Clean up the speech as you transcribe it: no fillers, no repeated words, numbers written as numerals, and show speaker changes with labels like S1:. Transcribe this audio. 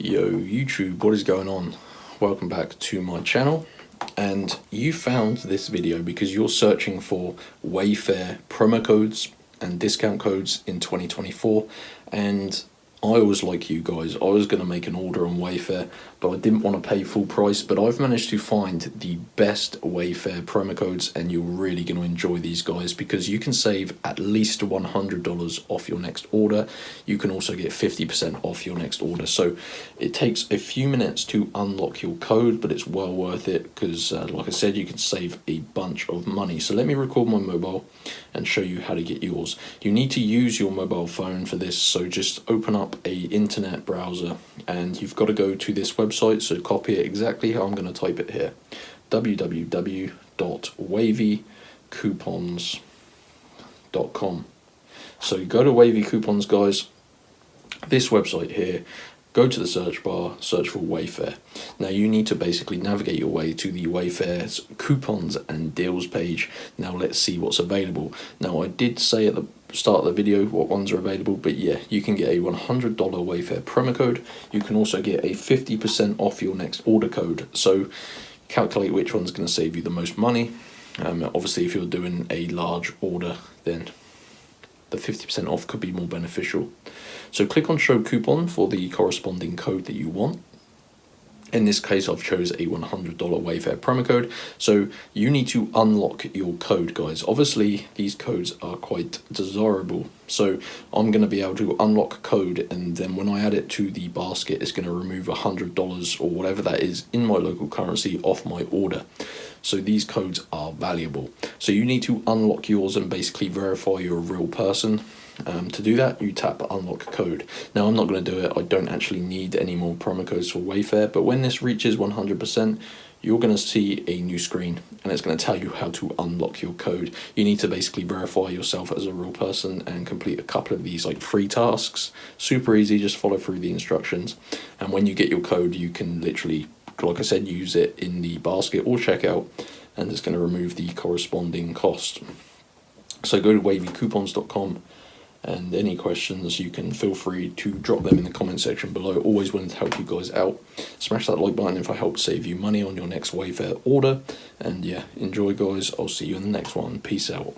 S1: Yo YouTube, what is going on? Welcome back to my channel. And you found this video because you're searching for Wayfair promo codes and discount codes in 2024, and I was like you guys, I was going to make an order on Wayfair, but I didn't want to pay full price. But I've managed to find the best Wayfair promo codes, and you're really going to enjoy these guys because you can save at least $100 off your next order. You can also get 50% off your next order. So it takes a few minutes to unlock your code, but it's well worth it because like I said, you can save a bunch of money. So let me record my mobile and show you how to get yours. You need to use your mobile phone for this, so just open up a internet browser and you've got to go to this website. So copy it exactly how I'm going to type it here: www.wavycoupons.com. So you go to Wavy Coupons, guys, this website here. Go to the search bar, search for Wayfair. Now you need to basically navigate your way to the Wayfair's coupons and deals page. Now let's see what's available. Now I did say at the start of the video what ones are available, but yeah, you can get a $100 Wayfair promo code. You can also get a 50% off your next order code. So calculate which one's going to save you the most money. Obviously if you're doing a large order, then the 50% off could be more beneficial. So click on show coupon for the corresponding code that you want. In this case, I've chose a $100 Wayfair promo code. So you need to unlock your code, guys. Obviously, these codes are quite desirable. So I'm going to be able to unlock code, and then when I add it to the basket, it's going to remove $100 or whatever that is in my local currency off my order. So these codes are valuable. So you need to unlock yours and basically verify you're a real person. To do that, you tap unlock code. Now I'm not going to do it. I don't actually need any more promo codes for Wayfair, but when this reaches 100%, you're going to see a new screen and it's going to tell you how to unlock your code. You need to basically verify yourself as a real person and complete a couple of these like free tasks. Super easy, just follow through the instructions. And when you get your code, you can literally, like I said, use it in the basket or checkout, and it's going to remove the corresponding cost. So go to wavycoupons.com, and any questions you can feel free to drop them in the comment section below. Always willing to help you guys out. Smash that like button if I helped save you money on your next Wayfair order. And yeah, enjoy guys. I'll see you in the next one. Peace out.